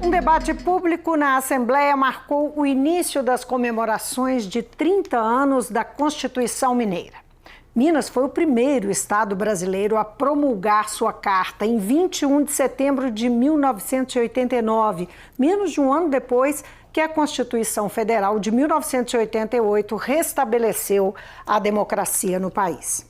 Um debate público na Assembleia marcou o início das comemorações de 30 anos da Constituição Mineira. Minas foi o primeiro estado brasileiro a promulgar sua carta em 21 de setembro de 1989, menos de um ano depois que a Constituição Federal de 1988 restabeleceu a democracia no país.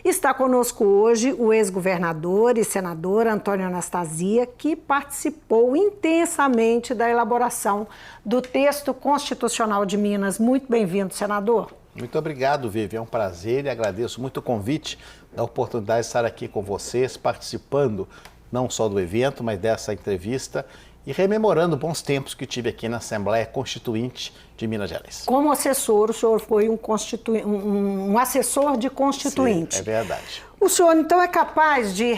Está conosco hoje o ex-governador e senador Antônio Anastasia, que participou intensamente da elaboração do texto constitucional de Minas. Muito bem-vindo, senador. Muito obrigado, Vivi. É um prazer e agradeço muito o convite, da oportunidade de estar aqui com vocês, participando não só do evento, mas dessa entrevista e rememorando bons tempos que tive aqui na Assembleia Constituinte de Minas Gerais. Como assessor, o senhor foi um assessor de constituinte. Sim, é verdade. O senhor, então, é capaz de,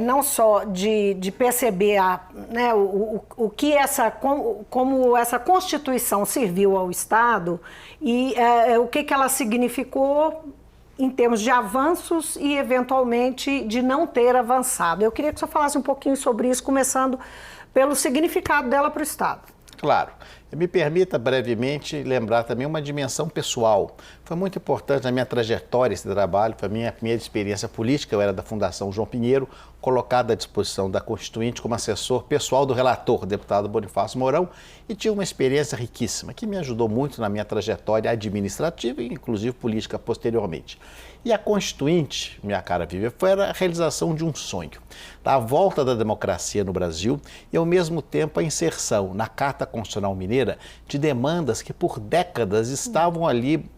não só de perceber o que como essa Constituição serviu ao Estado e o que ela significou em termos de avanços e, eventualmente, de não ter avançado. Eu queria que o senhor falasse um pouquinho sobre isso, começando pelo significado dela para o Estado. Claro. Me permita brevemente lembrar também uma dimensão pessoal. Foi muito importante na minha trajetória esse trabalho, foi a minha primeira experiência política. Eu era da Fundação João Pinheiro, colocado à disposição da Constituinte como assessor pessoal do relator, o deputado Bonifácio Mourão, e tive uma experiência riquíssima, que me ajudou muito na minha trajetória administrativa e inclusive política posteriormente. E a Constituinte, minha cara Vivi, foi a realização de um sonho, da volta da democracia no Brasil e, ao mesmo tempo, a inserção na Carta Constitucional Mineira de demandas que por décadas estavam ali,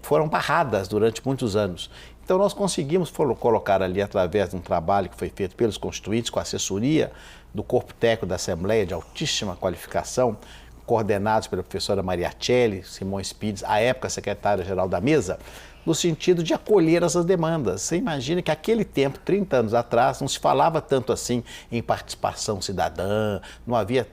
foram barradas durante muitos anos. Então nós conseguimos colocar ali, através de um trabalho que foi feito pelos constituintes, com a assessoria do corpo técnico da Assembleia de altíssima qualificação, coordenados pela professora Maria Celli, Simões Pires, à época secretária-geral da mesa, no sentido de acolher essas demandas. Você imagina que aquele tempo, 30 anos atrás, não se falava tanto assim em participação cidadã, não havia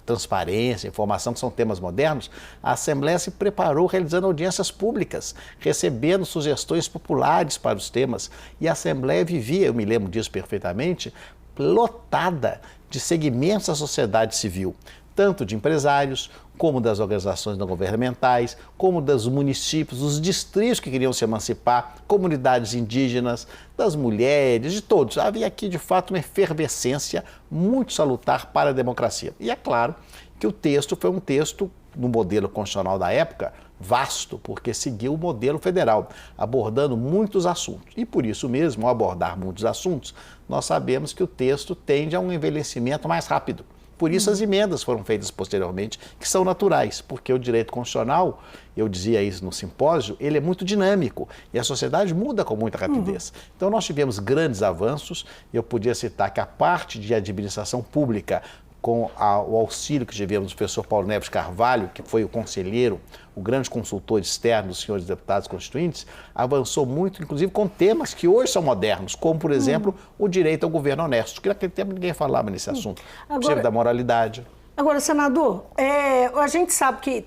transparência, informação, que são temas modernos. A Assembleia se preparou realizando audiências públicas, recebendo sugestões populares para os temas. E a Assembleia vivia, eu me lembro disso perfeitamente, lotada de segmentos da sociedade civil, tanto de empresários, como das organizações não governamentais, como dos municípios, dos distritos que queriam se emancipar, comunidades indígenas, das mulheres, de todos. Havia aqui, de fato, uma efervescência muito salutar para a democracia. E é claro que o texto foi um texto, no modelo constitucional da época, vasto, porque seguiu o modelo federal, abordando muitos assuntos. E por isso mesmo, ao abordar muitos assuntos, nós sabemos que o texto tende a um envelhecimento mais rápido. Por isso as emendas foram feitas posteriormente, que são naturais, porque o direito constitucional, eu dizia isso no simpósio, ele é muito dinâmico e a sociedade muda com muita rapidez. Então nós tivemos grandes avanços, eu podia citar que a parte de administração pública, com o auxílio que tivemos do professor Paulo Neves Carvalho, que foi o conselheiro, o grande consultor externo dos senhores deputados constituintes, avançou muito, inclusive com temas que hoje são modernos, como, por exemplo, o direito ao governo honesto, que naquele tempo ninguém falava nesse assunto, o princípio da moralidade. Agora, senador, a gente sabe que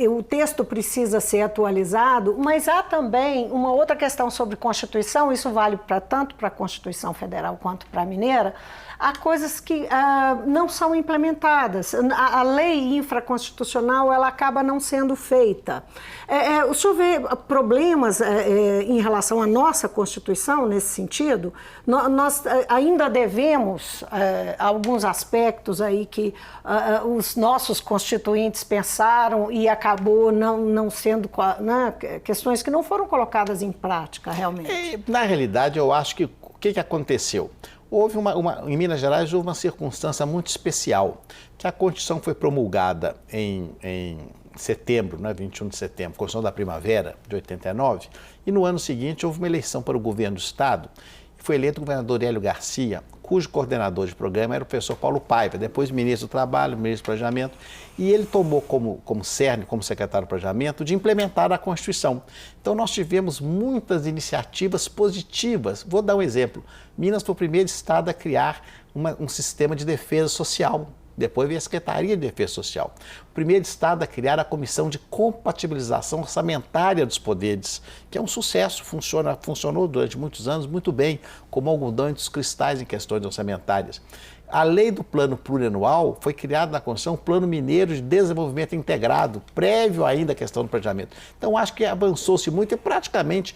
o texto precisa ser atualizado, mas há também uma outra questão sobre Constituição, isso vale tanto para a Constituição Federal quanto para a Mineira. Há coisas que não são implementadas. A lei infraconstitucional, ela acaba não sendo feita. O senhor vê problemas em relação à nossa Constituição nesse sentido? Nós ainda devemos alguns aspectos aí que os nossos constituintes pensaram e acabou não sendo, questões que não foram colocadas em prática realmente. Na realidade, eu acho que o que aconteceu? Houve em Minas Gerais houve uma circunstância muito especial, que a Constituição foi promulgada em setembro, 21 de setembro, Constituição da Primavera de 89, e no ano seguinte houve uma eleição para o governo do Estado, e foi eleito o governador Hélio Garcia, cujo coordenador de programa era o professor Paulo Paiva, depois ministro do Trabalho, ministro do Planejamento, e ele tomou como cerne, como secretário do Planejamento, de implementar a Constituição. Então nós tivemos muitas iniciativas positivas. Vou dar um exemplo. Minas foi o primeiro estado a criar um sistema de defesa social. Depois veio a Secretaria de Defesa Social. O primeiro Estado a criar a Comissão de Compatibilização Orçamentária dos Poderes, que é um sucesso, funcionou durante muitos anos muito bem, como algodão entre os cristais em questões orçamentárias. A lei do plano plurianual foi criada na Constituição um plano mineiro de desenvolvimento integrado, prévio ainda à questão do planejamento. Então, acho que avançou-se muito e praticamente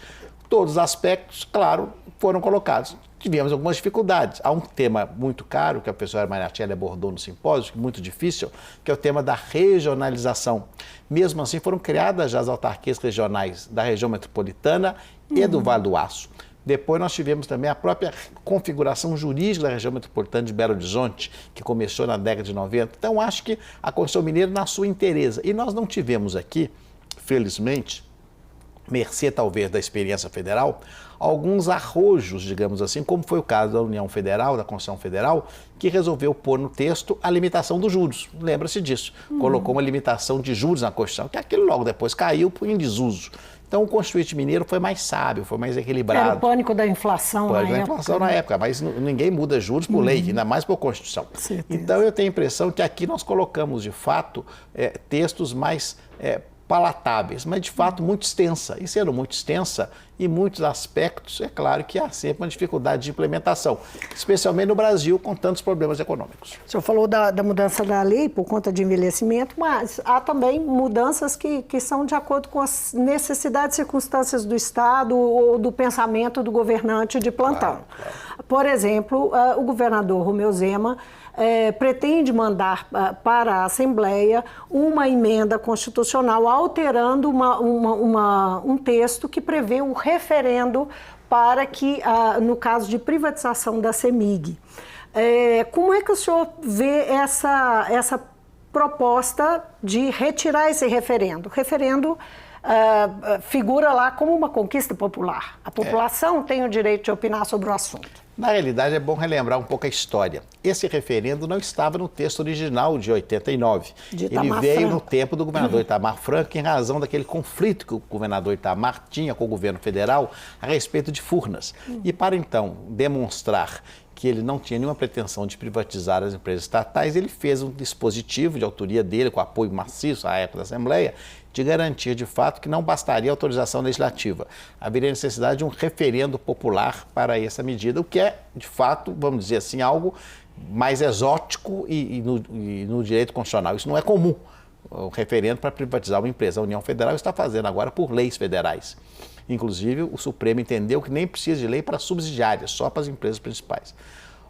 todos os aspectos, claro, foram colocados. Tivemos algumas dificuldades. Há um tema muito caro, que a professora Mariatelli abordou no simpósio, muito difícil, que é o tema da regionalização. Mesmo assim, foram criadas já as autarquias regionais da região metropolitana e do Vale do Aço. Depois nós tivemos também a própria configuração jurídica da região metropolitana de Belo Horizonte, que começou na década de 90. Então, acho que a Constituição Mineira na sua inteireza. E nós não tivemos aqui, felizmente, mercê talvez da experiência federal, alguns arrojos, digamos assim, como foi o caso da União Federal, da Constituição Federal, que resolveu pôr no texto a limitação dos juros. Lembra-se disso. Colocou uma limitação de juros na Constituição, que aquilo logo depois caiu em desuso. Então, o Constituinte Mineiro foi mais sábio, foi mais equilibrado. Era o pânico da inflação na época. Pânico da inflação na época, mas ninguém muda juros por lei, ainda mais por Constituição. Então, eu tenho a impressão que aqui nós colocamos, de fato, textos mais palatáveis, mas de fato muito extensa. E sendo muito extensa, em muitos aspectos, é claro que há sempre uma dificuldade de implementação, especialmente no Brasil, com tantos problemas econômicos. O senhor falou da mudança da lei por conta de envelhecimento, mas há também mudanças que são de acordo com as necessidades e circunstâncias do Estado ou do pensamento do governante de plantão. Claro. Por exemplo, o governador Romeu Zema pretende mandar para a Assembleia uma emenda constitucional alterando um texto que prevê o referendo para que, no caso de privatização da CEMIG. Como é que o senhor vê essa proposta de retirar esse referendo? O referendo figura lá como uma conquista popular. A população tem o direito de opinar sobre o assunto. Na realidade, é bom relembrar um pouco a história. Esse referendo não estava no texto original de 89. Ele veio no tempo do governador Itamar Franco, em razão daquele conflito que o governador Itamar tinha com o governo federal a respeito de Furnas. E para, então, demonstrar que ele não tinha nenhuma pretensão de privatizar as empresas estatais, ele fez um dispositivo de autoria dele, com apoio maciço à época da Assembleia, de garantir, de fato, que não bastaria autorização legislativa. Haveria necessidade de um referendo popular para essa medida, o que é, de fato, vamos dizer assim, algo mais exótico e no direito constitucional. Isso não é comum, o referendo para privatizar uma empresa. A União Federal está fazendo agora por leis federais. Inclusive, o Supremo entendeu que nem precisa de lei para subsidiárias, só para as empresas principais.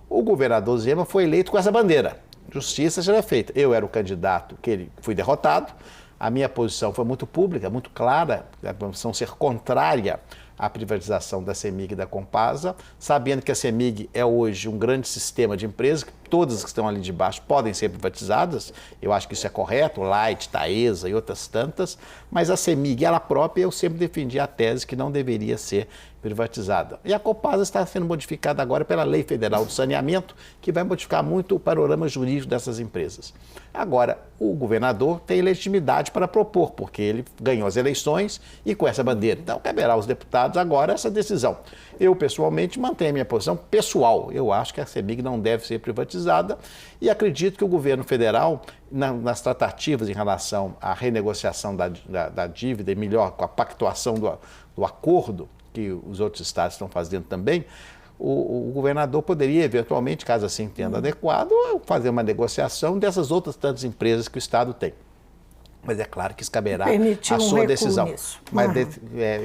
O governador Zema foi eleito com essa bandeira. Justiça será feita. Eu era o candidato que fui derrotado. A minha posição foi muito pública, muito clara, a posição ser contrária à privatização da CEMIG e da Compasa, sabendo que a CEMIG é hoje um grande sistema de empresas, que todas que estão ali de baixo podem ser privatizadas, eu acho que isso é correto, Light, Taesa e outras tantas, mas a CEMIG, ela própria, eu sempre defendi a tese que não deveria ser privatizada. E a Compasa está sendo modificada agora pela Lei Federal do Saneamento, que vai modificar muito o panorama jurídico dessas empresas. Agora, o governador tem legitimidade para propor, porque ele ganhou as eleições e com essa bandeira. Então, caberá aos deputados agora essa decisão. Eu, pessoalmente, mantenho a minha posição pessoal. Eu acho que a CEMIG não deve ser privatizada e acredito que o governo federal, nas tratativas em relação à renegociação da dívida e melhor, com a pactuação do acordo, que os outros estados estão fazendo também, o governador poderia, eventualmente, caso assim entenda adequado, fazer uma negociação dessas outras tantas empresas que o estado tem. Mas é claro que isso caberá à sua decisão. Nisso. Mas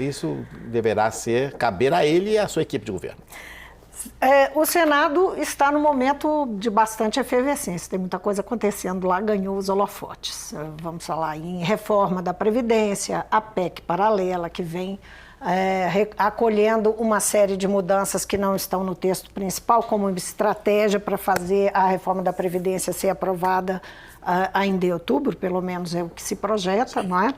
isso deverá caber a ele e à sua equipe de governo. O Senado está num momento de bastante efervescência, tem muita coisa acontecendo lá, ganhou os holofotes. Vamos falar em reforma da Previdência, a PEC paralela que vem acolhendo uma série de mudanças que não estão no texto principal, como estratégia para fazer a reforma da Previdência ser aprovada ainda em outubro, pelo menos é o que se projeta, não é?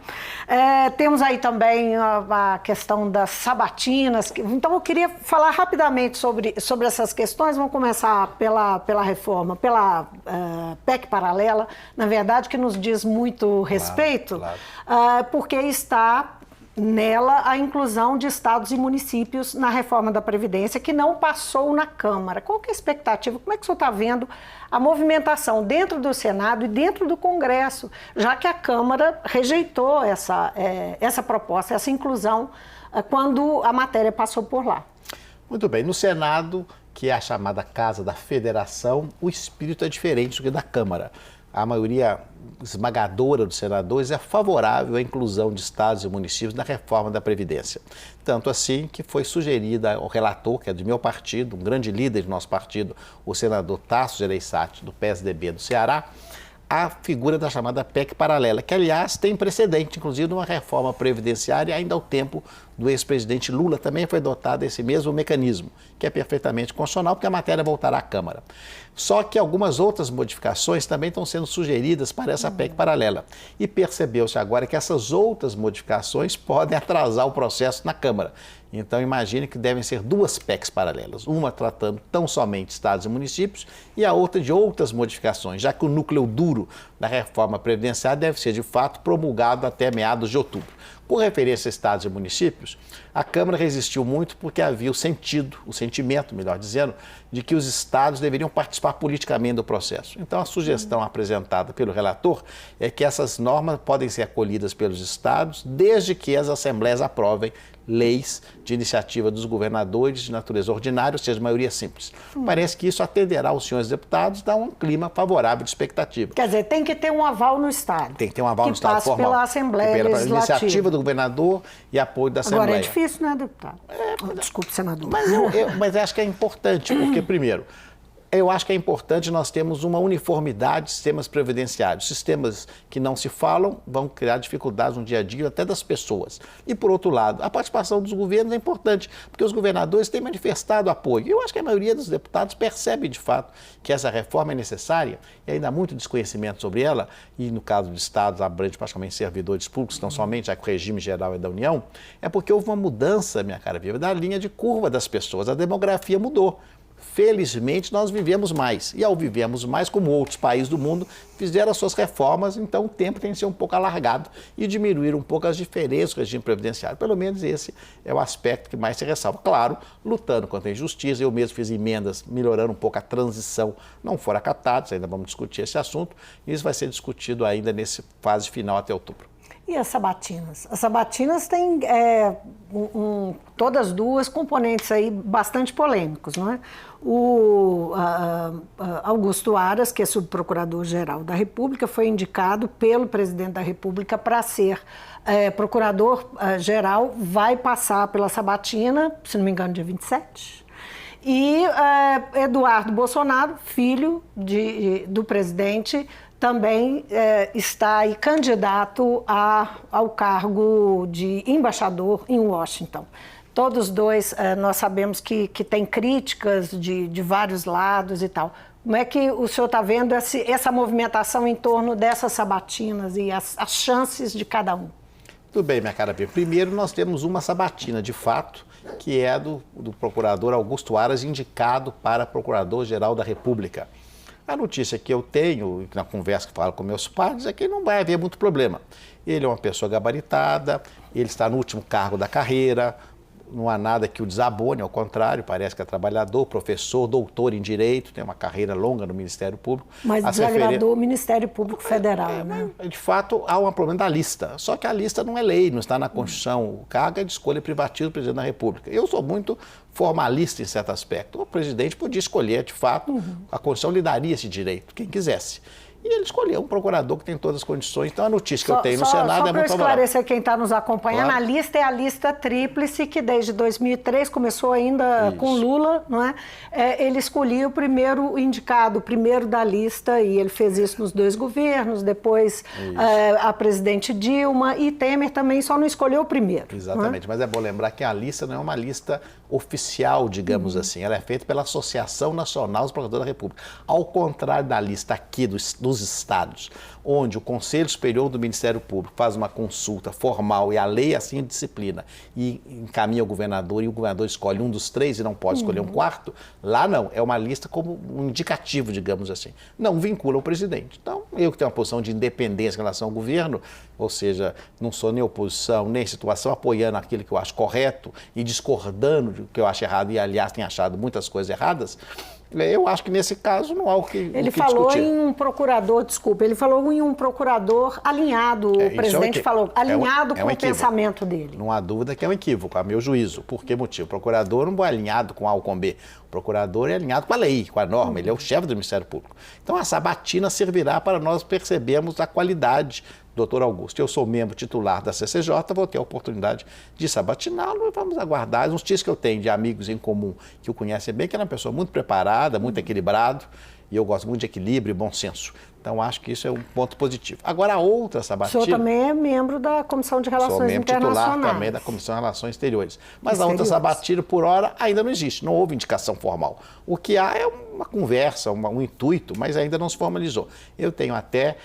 Temos aí também a questão das sabatinas. Então, eu queria falar rapidamente sobre essas questões. Vamos começar pela reforma, pela PEC paralela, na verdade, que nos diz muito respeito, porque está nela a inclusão de estados e municípios na reforma da Previdência, que não passou na Câmara. Qual que é a expectativa? Como é que o senhor está vendo a movimentação dentro do Senado e dentro do Congresso, já que a Câmara rejeitou essa proposta, essa inclusão, quando a matéria passou por lá? Muito bem. No Senado, que é a chamada Casa da Federação, o espírito é diferente do que da Câmara. A maioria esmagadora dos senadores é favorável à inclusão de estados e municípios na reforma da Previdência. Tanto assim que foi sugerida ao relator, que é do meu partido, um grande líder do nosso partido, o senador Tasso Gereissati, do PSDB do Ceará, a figura da chamada PEC paralela, que, aliás, tem precedente, inclusive, numa reforma previdenciária, ainda ao tempo do ex-presidente Lula, também foi adotado esse mesmo mecanismo, que é perfeitamente constitucional, porque a matéria voltará à Câmara. Só que algumas outras modificações também estão sendo sugeridas para essa PEC paralela. E percebeu-se agora que essas outras modificações podem atrasar o processo na Câmara. Então, imagine que devem ser duas PECs paralelas, uma tratando tão somente estados e municípios e a outra de outras modificações, já que o núcleo duro da reforma previdenciária deve ser, de fato, promulgado até meados de outubro. Com referência a estados e municípios, a Câmara resistiu muito porque havia o sentimento, melhor dizendo, de que os estados deveriam participar politicamente do processo. Então, a sugestão apresentada pelo relator é que essas normas podem ser acolhidas pelos estados, desde que as assembleias aprovem leis de iniciativa dos governadores de natureza ordinária, ou seja, maioria simples. Parece que isso atenderá aos senhores deputados, dá um clima favorável de expectativa. Quer dizer, tem que ter um aval no Estado. Tem que ter um aval no Estado formal. Pela Assembleia Legislativa. Iniciativa do governador e apoio da Assembleia. Agora é difícil, né, deputado? Desculpe, senador. Mas acho que é importante, porque, primeiro, eu acho que é importante nós termos uma uniformidade de sistemas previdenciários. Sistemas que não se falam vão criar dificuldades no dia a dia até das pessoas. E, por outro lado, a participação dos governos é importante, porque os governadores têm manifestado apoio. Eu acho que a maioria dos deputados percebe, de fato, que essa reforma é necessária, e ainda há muito desconhecimento sobre ela, e no caso dos estados, abrange praticamente servidores públicos, não somente, já que o regime geral é da União, é porque houve uma mudança, minha cara viva, da linha de curva das pessoas. A demografia mudou. Felizmente, nós vivemos mais. E ao vivemos mais, como outros países do mundo fizeram as suas reformas, então o tempo tem que ser um pouco alargado e diminuir um pouco as diferenças do regime previdenciário. Pelo menos esse é o aspecto que mais se ressalva. Claro, lutando contra a injustiça, eu mesmo fiz emendas melhorando um pouco a transição, não foram acatados, ainda vamos discutir esse assunto, e isso vai ser discutido ainda nessa fase final até outubro. E as sabatinas? As sabatinas têm todas duas componentes aí bastante polêmicos, não é? O Augusto Aras, que é subprocurador-geral da República, foi indicado pelo presidente da República para ser procurador-geral, vai passar pela sabatina, se não me engano, dia 27. E Eduardo Bolsonaro, filho do presidente, também está aí candidato ao cargo de embaixador em Washington. Todos dois, nós sabemos que tem críticas de vários lados e tal. Como é que o senhor está vendo essa movimentação em torno dessas sabatinas e as chances de cada um? Tudo bem, minha cara Bia. Primeiro, nós temos uma sabatina, de fato, que é do procurador Augusto Aras, indicado para procurador-geral da República. A notícia que eu tenho, na conversa que falo com meus pais, é que não vai haver muito problema. Ele é uma pessoa gabaritada, ele está no último cargo da carreira, não há nada que o desabone, ao contrário, parece que é trabalhador, professor, doutor em Direito, tem uma carreira longa no Ministério Público. Mas desagradou o Ministério Público Federal, né? De fato, há um problema da lista, só que a lista não é lei, não está na Constituição, o cargo é de escolha privativa do presidente da República. Eu sou muito formalista em certo aspecto. O presidente podia escolher, de fato, a Constituição lhe daria esse direito, quem quisesse. E ele escolheu um procurador que tem todas as condições. Então, a notícia que eu tenho no Senado é muito favorável. Só para esclarecer quem está nos acompanhando, claro. A lista é a lista tríplice, que desde 2003 começou ainda com Lula, não é? Ele escolhia o primeiro indicado, o primeiro da lista, e ele fez isso nos dois governos, depois a presidente Dilma, e Temer também só não escolheu o primeiro. Exatamente, mas é bom lembrar que a lista não é uma lista oficial, digamos assim, ela é feita pela Associação Nacional dos Procuradores da República. Ao contrário da lista aqui dos estados, onde o Conselho Superior do Ministério Público faz uma consulta formal e a lei assim disciplina e encaminha ao governador e o governador escolhe um dos três e não pode escolher um quarto, lá não, é uma lista como um indicativo, digamos assim. Não vincula o presidente. Então, Eu que tenho uma posição de independência em relação ao governo, ou seja, não sou nem oposição, nem situação, apoiando aquilo que eu acho correto e discordando do que eu acho errado, e aliás tenho achado muitas coisas erradas, eu acho que nesse caso não há o que discutir. Ele falou em um procurador, desculpa, ele falou em um procurador alinhado, o presidente falou, alinhado com o pensamento dele. Não há dúvida que é um equívoco, a meu juízo. Por que motivo? O procurador não é alinhado com A ou com B. O procurador é alinhado com a lei, com a norma, ele é o chefe do Ministério Público. Então a sabatina servirá para nós percebermos a qualidade do doutor Augusto. Eu sou membro titular da CCJ, vou ter a oportunidade de sabatiná-lo e vamos aguardar. As notícias que eu tenho de amigos em comum que o conhecem bem, que é uma pessoa muito preparada, muito equilibrado, e eu gosto muito de equilíbrio e bom senso. Então, acho que isso é um ponto positivo. Agora, a outra sabatina... O senhor também é membro da Comissão de Relações Internacionais. Sou membro titular também da Comissão de Relações Exteriores. Mas a outra sabatina, por hora, ainda não existe. Não houve indicação formal. O que há é uma conversa, um intuito, mas ainda não se formalizou. Eu tenho até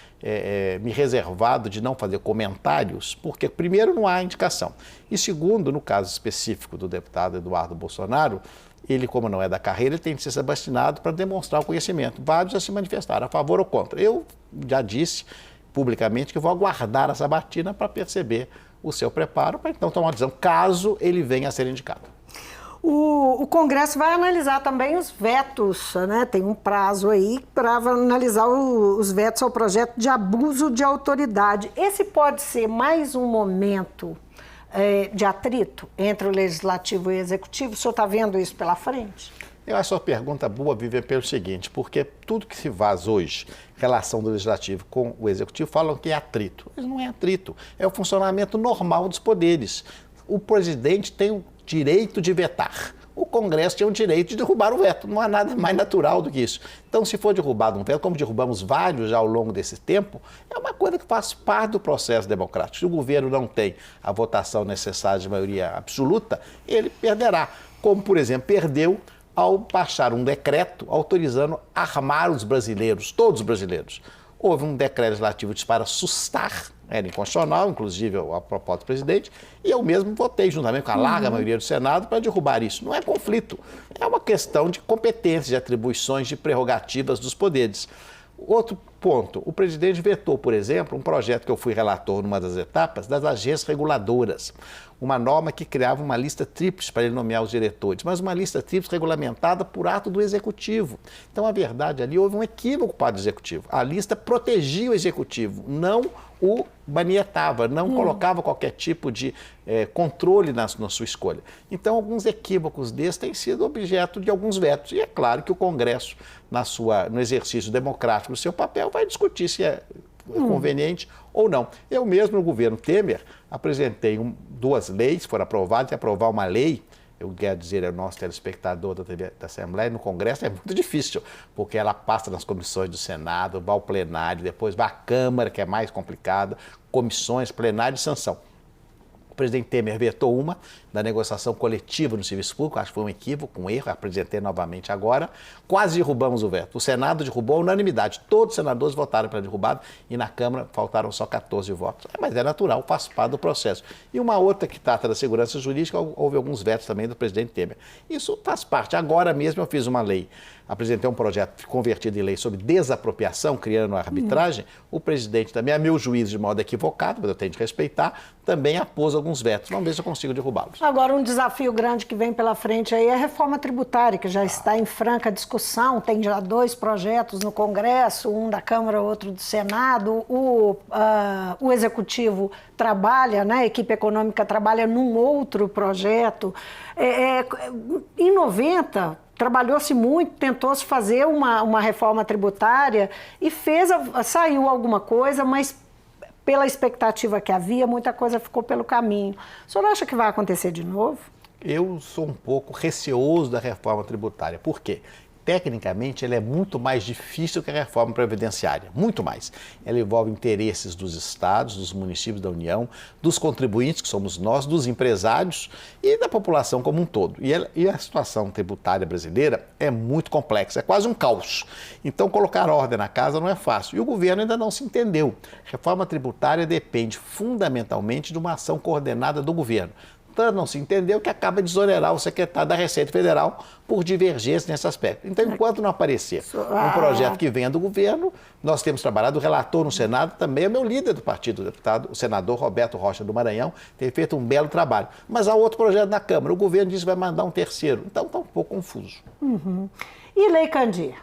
me reservado de não fazer comentários, porque, primeiro, não há indicação. E, segundo, no caso específico do deputado Eduardo Bolsonaro, ele, como não é da carreira, ele tem de ser sabatinado para demonstrar o conhecimento. Vários já se manifestaram a favor ou contra. Eu já disse publicamente que vou aguardar a sabatina para perceber o seu preparo, para então tomar uma decisão, caso ele venha a ser indicado. O Congresso vai analisar também os vetos, né? Tem um prazo aí para analisar os vetos ao projeto de abuso de autoridade. Esse pode ser mais um momento de atrito entre o Legislativo e o Executivo? O senhor está vendo isso pela frente? Eu acho a sua pergunta boa, Vivian, pelo seguinte, porque tudo que se faz hoje, relação do Legislativo com o Executivo, falam que é atrito. Mas não é atrito, é o funcionamento normal dos poderes. O presidente tem o direito de vetar. O Congresso tem o direito de derrubar o veto. Não há nada mais natural do que isso. Então, se for derrubado um veto, como derrubamos vários já ao longo desse tempo, é uma coisa que faz parte do processo democrático. Se o governo não tem a votação necessária de maioria absoluta, ele perderá. Como, por exemplo, perdeu ao baixar um decreto autorizando armar os brasileiros, todos os brasileiros. Houve um decreto legislativo para assustar, era inconstitucional, inclusive a proposta do presidente, e eu mesmo votei juntamente com a larga maioria do Senado para derrubar isso. Não é conflito, é uma questão de competências, de atribuições, de prerrogativas dos poderes. Outro ponto, o presidente vetou, por exemplo, um projeto que eu fui relator numa das etapas, das agências reguladoras. Uma norma que criava uma lista tríplice para ele nomear os diretores, mas uma lista tríplice regulamentada por ato do Executivo. Então, a verdade, ali houve um equívoco para o Executivo. A lista protegia o Executivo, não o manietava, não colocava qualquer tipo de controle na sua escolha. Então, alguns equívocos desses têm sido objeto de alguns vetos. E é claro que o Congresso, no exercício democrático do seu papel, vai discutir se é conveniente ou não. Eu mesmo, no governo Temer, apresentei duas leis, foram aprovadas, e aprovar uma lei, eu quero dizer ao nosso telespectador da Assembleia, no Congresso é muito difícil, porque ela passa nas comissões do Senado, vai ao plenário, depois vai à Câmara, que é mais complicada, comissões, plenário e sanção. O presidente Temer vetou uma da negociação coletiva no serviço público, acho que foi um equívoco, um erro, apresentei novamente agora, quase derrubamos o veto. O Senado derrubou a unanimidade, todos os senadores votaram para derrubado e na Câmara faltaram só 14 votos. Mas é natural, faz parte do processo. E uma outra que trata da segurança jurídica, houve alguns vetos também do presidente Temer. Isso faz parte. Agora mesmo eu fiz uma lei, apresentei um projeto convertido em lei sobre desapropriação, criando a arbitragem. O presidente também, a meu juízo de modo equivocado, mas eu tenho de respeitar, também apôs alguns vetos. Vamos ver se eu consigo derrubá-los. Agora, um desafio grande que vem pela frente aí é a reforma tributária, que já está em franca discussão. Tem já 2 projetos no Congresso, um da Câmara, outro do Senado. O Executivo trabalha, né, a equipe econômica trabalha num outro projeto. Em 90... trabalhou-se muito, tentou-se fazer uma reforma tributária e saiu alguma coisa, mas pela expectativa que havia, muita coisa ficou pelo caminho. O senhor acha que vai acontecer de novo? Eu sou um pouco receoso da reforma tributária. Por quê? Tecnicamente, ela é muito mais difícil que a reforma previdenciária, muito mais. Ela envolve interesses dos estados, dos municípios da União, dos contribuintes, que somos nós, dos empresários e da população como um todo. E a situação tributária brasileira é muito complexa, é quase um caos. Então, colocar ordem na casa não é fácil. E o governo ainda não se entendeu. Reforma tributária depende fundamentalmente de uma ação coordenada do governo, Tanto não se entendeu que acaba de exonerar o secretário da Receita Federal por divergência nesse aspecto. Então, enquanto não aparecer um projeto que venha do governo, nós temos trabalhado, o relator no Senado também é meu líder do partido, o deputado, o senador Roberto Rocha do Maranhão, tem feito um belo trabalho. Mas há outro projeto na Câmara, o governo diz que vai mandar um terceiro. Então, está um pouco confuso. E Lei Candir?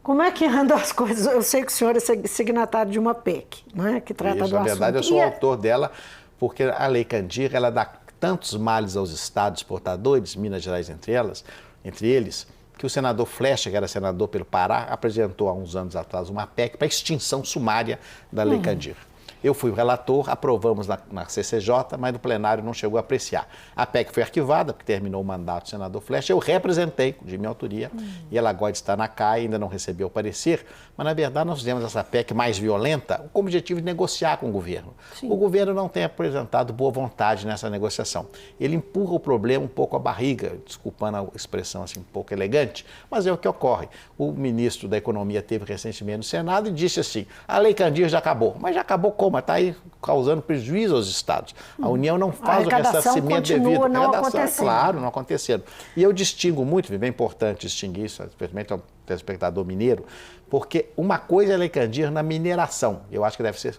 Como é que andam as coisas? Eu sei que o senhor é signatário de uma PEC, né, que trata do assunto. Na verdade, eu sou autor dela, porque a Lei Candir, ela dá tantos males aos estados exportadores, Minas Gerais entre eles, que o senador Flecha, que era senador pelo Pará, apresentou há uns anos atrás uma PEC para extinção sumária da Lei Candir. Eu fui o relator, aprovamos na CCJ, mas no plenário não chegou a apreciar. A PEC foi arquivada, porque terminou o mandato do senador Flecha. Eu representei, de minha autoria, e ela agora está na CAI, ainda não recebeu o parecer. Mas, na verdade, nós fizemos essa PEC mais violenta com o objetivo de negociar com o governo. Sim. O governo não tem apresentado boa vontade nessa negociação. Ele empurra o problema um pouco à barriga, desculpando a expressão assim, um pouco elegante, mas é o que ocorre. O ministro da Economia esteve recentemente no Senado e disse assim, a Lei Candir já acabou. Mas já acabou como? Está aí causando prejuízo aos estados. A União não faz o ressarcimento devido. Não acontecendo. Claro, não acontecendo. E eu distingo muito, é importante distinguir isso, especialmente ao telespectador mineiro, porque uma coisa é a Lei Candir na mineração, eu acho que deve ser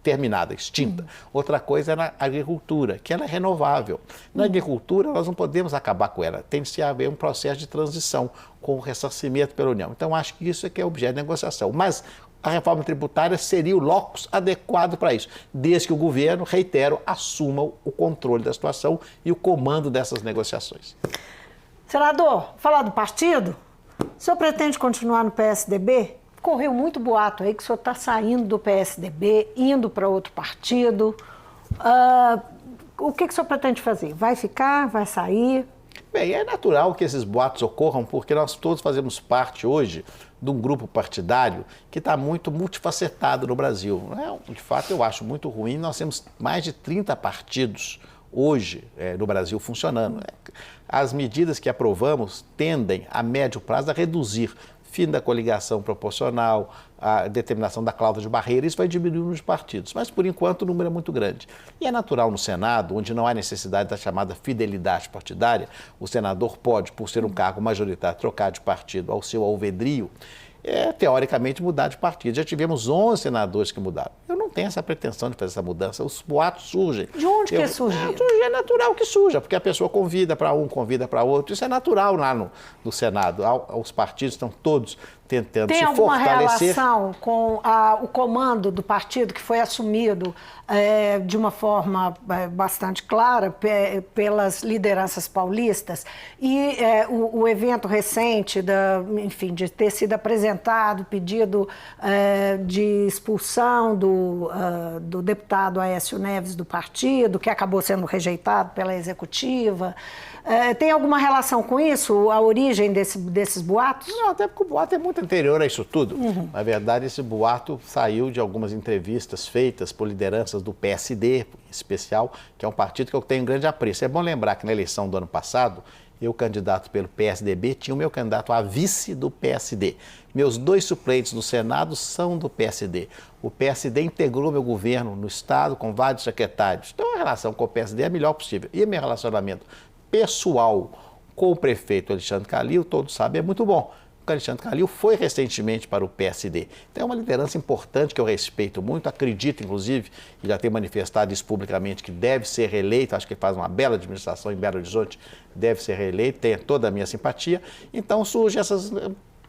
terminada, extinta. Outra coisa é na agricultura, que ela é renovável. Na agricultura, nós não podemos acabar com ela. Tem que haver um processo de transição com o ressarcimento pela União. Então, acho que isso é que é objeto de negociação. Mas a reforma tributária seria o locus adequado para isso, desde que o governo, reitero, assuma o controle da situação e o comando dessas negociações. Senador, falar do partido, o senhor pretende continuar no PSDB? Correu muito boato aí que o senhor está saindo do PSDB, indo para outro partido. O que o senhor pretende fazer? Vai ficar? Vai sair? Bem, é natural que esses boatos ocorram, porque nós todos fazemos parte hoje de um grupo partidário que está muito multifacetado no Brasil. De fato, eu acho muito ruim. Nós temos mais de 30 partidos hoje no Brasil funcionando. As medidas que aprovamos tendem, a médio prazo, a reduzir fim da coligação proporcional, a determinação da cláusula de barreira, isso vai diminuir os partidos. Mas, por enquanto, o número é muito grande. E é natural no Senado, onde não há necessidade da chamada fidelidade partidária, o senador pode, por ser um cargo majoritário, trocar de partido ao seu alvedrio, teoricamente, mudar de partido. Já tivemos 11 senadores que mudaram. Eu não tenho essa pretensão de fazer essa mudança. Os boatos surgem. De onde que surge? É natural que surja, porque a pessoa convida para um, convida para outro. Isso é natural lá no Senado. Os partidos estão todos tentando se fortalecer. Tem alguma relação com o comando do partido que foi assumido de uma forma bastante clara pelas lideranças paulistas e o evento recente, de ter sido apresentado o pedido de expulsão do deputado Aécio Neves do partido, que acabou sendo rejeitado pela executiva. Tem alguma relação com isso, a origem desses boatos? Não, até porque o boato é muito anterior a isso tudo. Na verdade, esse boato saiu de algumas entrevistas feitas por lideranças do PSD, em especial, que é um partido que eu tenho grande apreço. É bom lembrar que na eleição do ano passado, eu, candidato pelo PSDB, tinha o meu candidato a vice do PSD. Meus 2 suplentes no Senado são do PSD. O PSD integrou meu governo no Estado com vários secretários. Então, a relação com o PSD é a melhor possível. E o meu relacionamento pessoal com o prefeito Alexandre Calil, todos sabem, é muito bom. O Alexandre Calil foi recentemente para o PSD. Então é uma liderança importante que eu respeito muito, acredito, inclusive, e já tenho manifestado isso publicamente, que deve ser reeleito, acho que ele faz uma bela administração em Belo Horizonte, deve ser reeleito, tem toda a minha simpatia. Então surgem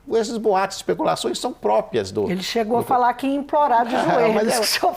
esses boatos, especulações são próprias do... Ele chegou a falar que ia implorar de joelhos, mas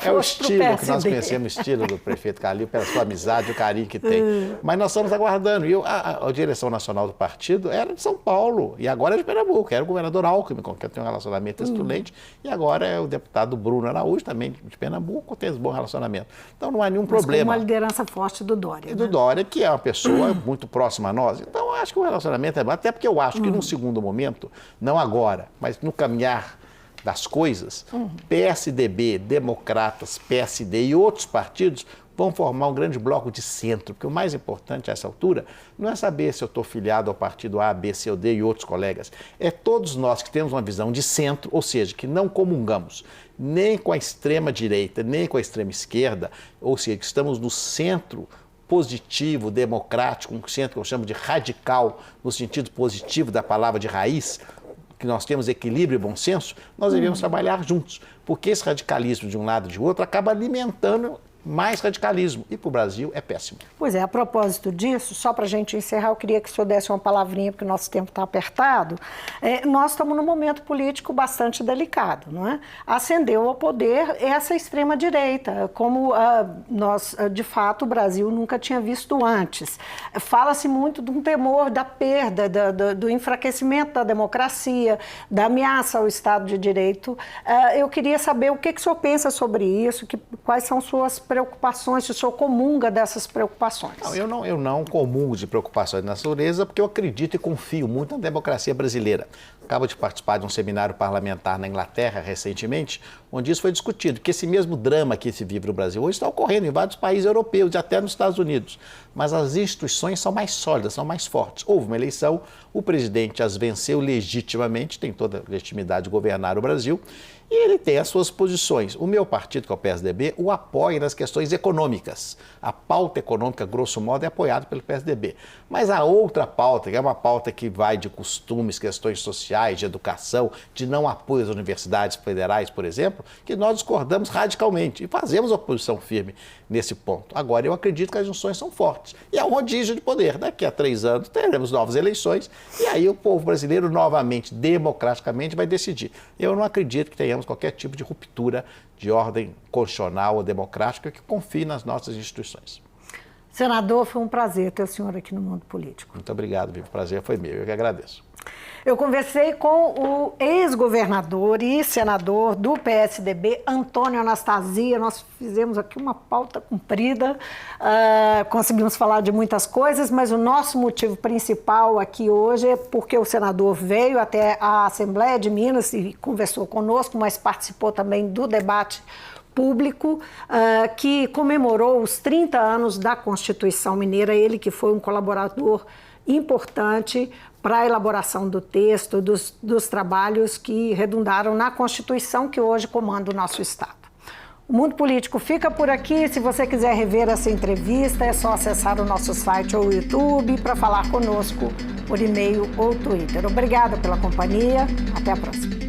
é o estilo que nós conhecemos, o estilo do prefeito Calil, pela sua amizade, o carinho que tem. Mas nós estamos aguardando. E a direção nacional do partido era de São Paulo, e agora é de Pernambuco. Era o governador Alckmin, com quem eu tenho um relacionamento excelente, e agora é o deputado Bruno Araújo, também de Pernambuco, tem esse bom relacionamento. Então não há nenhum problema. Com uma liderança forte do Dória. Do Dória, que é uma pessoa muito próxima a nós. Então eu acho que o relacionamento é bom, até porque eu acho que num segundo momento, não agora, mas no caminhar das coisas, PSDB, Democratas, PSD e outros partidos vão formar um grande bloco de centro, porque o mais importante a essa altura não é saber se eu estou filiado ao partido A, B, C ou D e outros colegas, é todos nós que temos uma visão de centro, ou seja, que não comungamos nem com a extrema direita, nem com a extrema esquerda, ou seja, que estamos no centro positivo, democrático, um centro que eu chamo de radical, no sentido positivo da palavra de raiz, que nós temos equilíbrio e bom senso, nós devemos trabalhar juntos, porque esse radicalismo de um lado e de outro acaba alimentando mais radicalismo, e para o Brasil é péssimo. Pois é, a propósito disso, só para a gente encerrar, eu queria que o senhor desse uma palavrinha, porque o nosso tempo está apertado. Nós estamos num momento político bastante delicado, não é? Ascendeu ao poder essa extrema-direita, como nós, de fato, o Brasil nunca tinha visto antes. Fala-se muito de um temor da perda, do enfraquecimento da democracia, da ameaça ao Estado de Direito. Eu queria saber o que o senhor pensa sobre isso, quais são suas preocupações, se o senhor comunga dessas preocupações. Não, eu não comungo de preocupações da natureza, porque eu acredito e confio muito na democracia brasileira. Acabo de participar de um seminário parlamentar na Inglaterra recentemente, onde isso foi discutido, que esse mesmo drama que se vive no Brasil hoje está ocorrendo em vários países europeus e até nos Estados Unidos. Mas as instituições são mais sólidas, são mais fortes. Houve uma eleição, o presidente as venceu legitimamente, tem toda a legitimidade de governar o Brasil, e ele tem as suas posições. O meu partido, que é o PSDB, o apoia nas questões econômicas. A pauta econômica, grosso modo, é apoiada pelo PSDB. Mas a outra pauta, que é uma pauta que vai de costumes, questões sociais, de educação, de não apoio às universidades federais, por exemplo, que nós discordamos radicalmente e fazemos oposição firme nesse ponto. Agora, eu acredito que as junções são fortes. E é um rodízio de poder. Daqui a 3 anos teremos novas eleições e aí o povo brasileiro novamente, democraticamente, vai decidir. Eu não acredito que tenhamos qualquer tipo de ruptura de ordem constitucional ou democrática que confie nas nossas instituições. Senador, foi um prazer ter o senhor aqui no Mundo Político. Muito obrigado, Vivi. O prazer foi meu. Eu que agradeço. Eu conversei com o ex-governador e senador do PSDB, Antônio Anastasia. Nós fizemos aqui uma pauta comprida, conseguimos falar de muitas coisas, mas o nosso motivo principal aqui hoje é porque o senador veio até a Assembleia de Minas e conversou conosco, mas participou também do debate público que comemorou os 30 anos da Constituição Mineira, ele que foi um colaborador importante para a elaboração do texto, dos trabalhos que redundaram na Constituição que hoje comanda o nosso Estado. O Mundo Político fica por aqui. Se você quiser rever essa entrevista, é só acessar o nosso site ou o YouTube para falar conosco por e-mail ou Twitter. Obrigada pela companhia. Até a próxima.